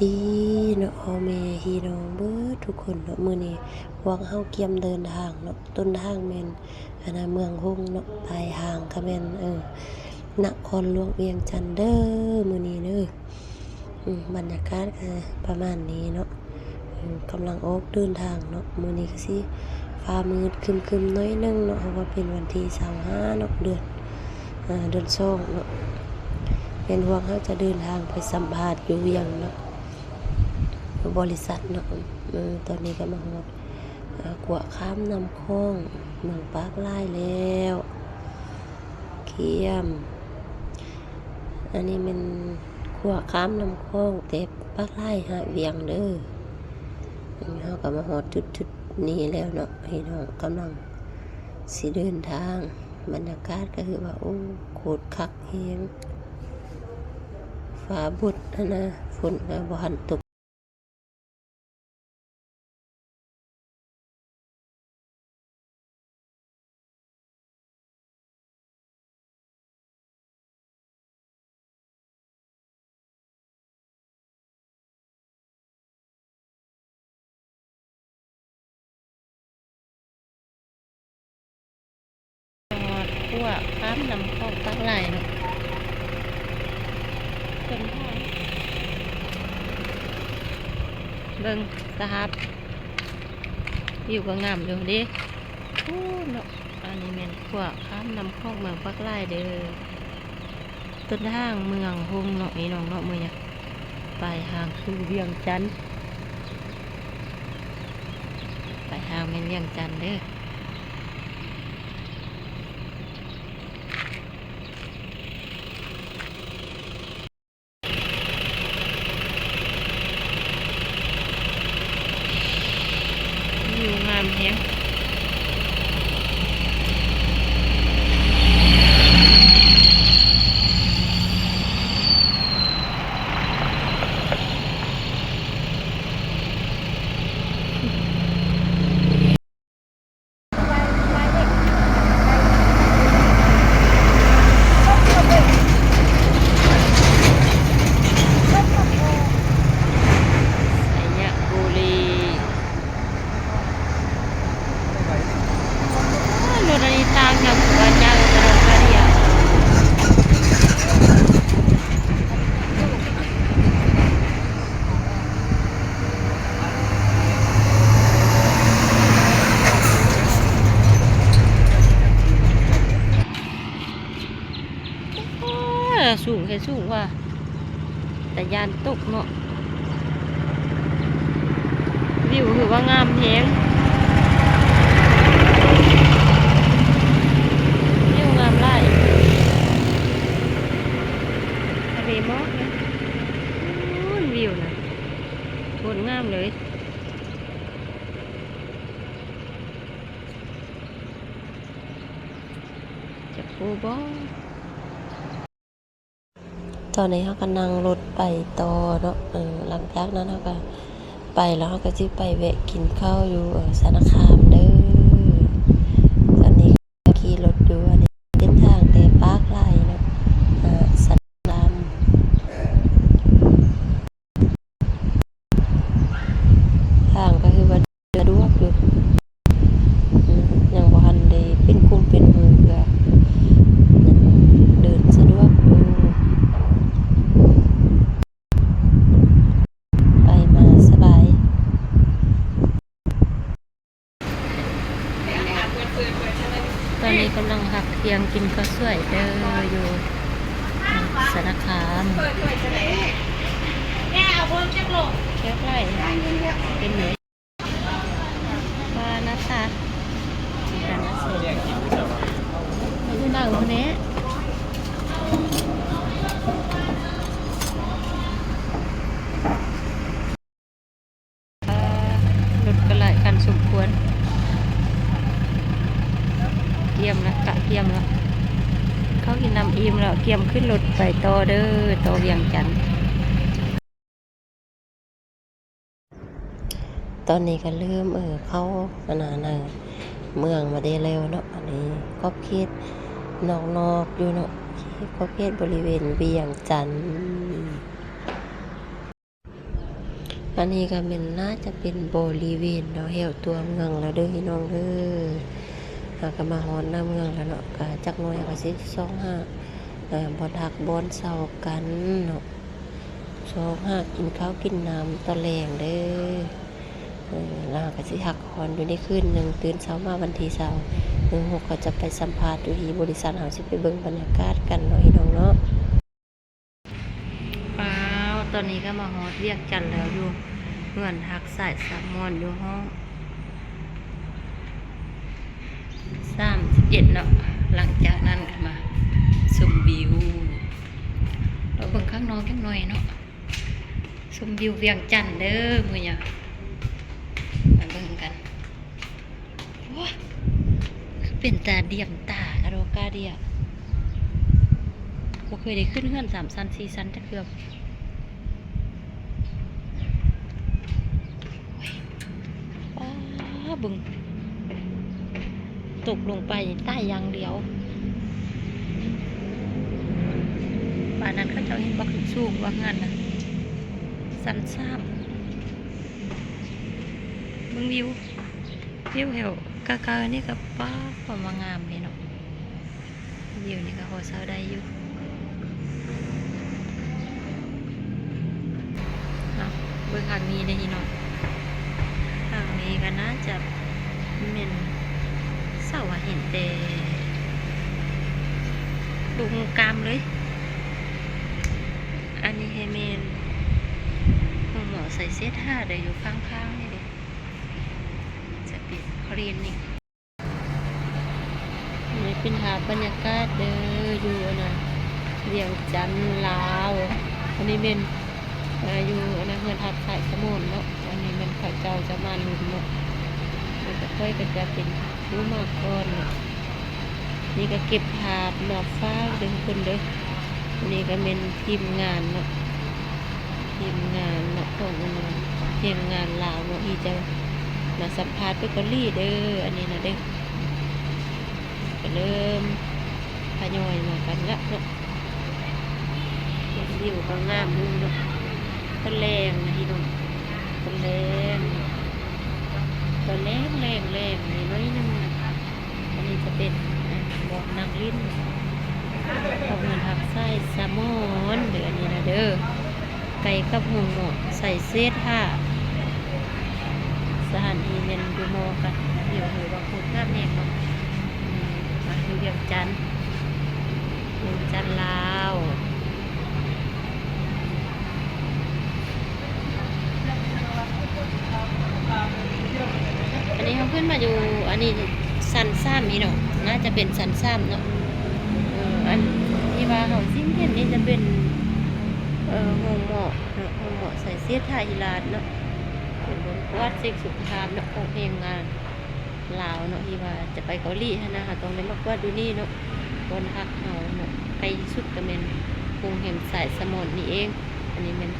ดีเนาะพ่อแม่พี่น้องเบิดทุกคนเนาะมื้อนี้พวกเฮาเกียมเดินทางเนาะต้นทางแม่นเมืองฮงเนาะปลายทางก็แม่นนครหลวงเวียงจันทน์เด้อมื้อนี้เด้อบรรยากาศก็ประมาณนี้เนาะกำลังออกเดินทางเนาะมื้อนี้ก็สิฟ้ามืดครึมๆน้อยหนึงเนาะเพราะว่าเป็นวันที่25เนาะเดือนสองเนาะเป็นพวกเขาจะเดินทางไปสัมภาษณ์อยู่เวียงเนาะบริษัทเนาะตอนนี้ก็มาฮอดกัวข้ามนำคลองเมืองปากลายแล้วเขียมอันนี้เป็นกัวข้ามนำคลองแต่ปากลายหาเวียงเด้อเขาก็มาฮอดจุดนี้แล้วเนาะพี่น้องกำลังสิเดินทางบรรยากาศก็คือว่าโอ้โคตรคักเฮงฟ้าบุดนะฝนก็บ่หันตกขั้วข้ามนำคลองปากลายเนาะเป็นทางเบิ่งสหับอยู่ก็งามอยู่ดิโอ้เนาะอันนี้แม่นขั้วข้ามนำคลองเมืองปากลายเด้อต้นทางเมืองฮงเนาะนี่น้องเนาะเมืองปลายทางคือเวียงจันทน์ปลายทางเป็นเวียงจันทน์เด้ออยู่งามแฮงสูงแค่สูงว่าแต่ยานตกเนาะวิวคือว่างามแฮงวิวงามหลายทะเลหมอกนะวิวนะโคตรงามเลยจะปูบ่ตอนนี้เขาก็นั่งรถไปต่อเนาะหลังจากนั้นเขาก็ไปแล้วเขาก็จะไปแวะกินข้าวอยู่สารคามเด้อตอนนี้ก็ขี่รถอยู่อันนี้เป็นทางแต่ปากลายเนาะสารคามทางก็คือว่าสะดวกอยู่ยังบ่ทันได้เป็นกลุ่มเป็นหมู่ก็เดินสะดวกอยู่ตอนนี้กำลังหักเคียงกินข้าวสวยเด้ออยู่สารคามแกเอาคนจักโลแค่ไรเป็นเหนือว่านัทธาการนัทเสียไม่ใช่ดังคนนี้รถก็ไหลกันสมควรเกียมแล้วกะเกียมแล้วเขากินน้ำอิ่มแล้วเกียมขึ้นรถไปต่อเด้อต่อเวียงจันทน์ตอนนี้ก็เริ่มเข้าเมืองมาได้แล้วเนาะอันนี้ก็เขตนอกอยู่เนาะก็เขตบริเวณเวียงจันทน์ อันนี้ก็เป็นน่าจะเป็นบริเวณเนาะแถวตัวเมืองแล้วเด้อพี่น้องเด้อก็มาฮอดหน้าเมืองแล้วเนาะก็จักหน่อยก็สิ25บ่ทักบ่อนเช้ากันเนาะ25กินข้าวกินน้ำตอนแลงเด้อแล้วก็สิพักผ่อนอยู่ในคืนหนึงตื่นเช้ามาวันที่26ก็จะไปสัมภาษณ์อยู่ที่บริษัทเฮาสิไปเบิ่งบรรยากาศกันเนาะพี่น้องเนาะว้าวตอนนี้ก็มาฮอดเวียงจันทน์แล้วอยู่เฮือนฮักสายสามมอนอยู่ห้อง31เนาะหลังจากนั้นก็มาชมวิวเราเบิ่งข้างนอกจักหน่อยเนาะชมวิวเวียงจันทน์เด้อมื้อนี้มาเบิ่งกันว้าเป็นตาเดี่ยมตากะโดกาเดียบ่เคยได้ขึ้นเฮือน3ชั้น4ชั้นจักเทื่อว้าเบิ่งตกลงไปใต้อย่างเดียวบ้านนั้นเขาเจ้าเห็นบ่ขึ้นสูงว่างั้นน่ะสันซ้ำเบิ่งวิวแถวกะนี่ก็ป้าความว่างามนี่เนาะวิวนี่ก็พอเซาได้อยู่เนาะเบิ่งทางนี้ได้อีเนาะทางนี้ก็น่าจะเป็นเสาเห็นแต่ดุงกามเลยอันนี้ให้เมนหมอใส่เสื้อผ้าได้อยู่ข้างๆนี่ดิจะปิดคลีนนี่นี่เป็นหาบรรยากาศเด้ออยู่นะเวียงจันทน์ลาวอันนี้เป็นอยู่นะเฮือนทับสายสมุนเนาะอันนี้มันข้าเจ้าจะมาลุนเนาะมันจะค่อยก็จะเป็นรู้มากก่อนเนาะนี่ก็เก็บภาพหมอกฟ้าเดินคนเด้ออันนี้ก็เป็นทีมงานเนาะทีมงานเนาะของอันนั้นทีมงานลาวเนาะที่จะมาสัมภาษณ์ไปเกาหลีเด้ออันนี้นะเด้อก็เริ่มทยอยมากันละเนาะวิวก็งามดูเนาะตะแรงนะพี่น้องตะแรงนี่น้อยนึงนะอันนี้จะเป็นบอกนางลิ้นเอาเงินทักใส่แซลมอนเด้ออันนี้นะเด้อไก่กับหงหมดใส่เศษผ้าสถานีเมนดูโมกันเดี๋ยวหือบางคนข้ามเองเนาะมาดูเวียงจันทน์ลาวอันนี้เขาขึ้นมาอยู่อันนี้สันซ้ำนี่เนาะน่าจะเป็นสันซ้ำเนาะอันที่ว่าเขาซิ่งเห็นนี่จะเป็นหงเหมาะเนาะหงเหมาะใส่เสื้อไทยลาดเนาะเป็นบนวัดเซ็กสุขามเนาะของเพลงงานลาวเนาะที่ว่าจะไปเกาหลีนะคะตรงนี้มากว่าดูนี่เนาะบนพักเขาเนาะไปสุดก็เป็นกรุงเห็มสายสมนนี่เองอันนี้เป็น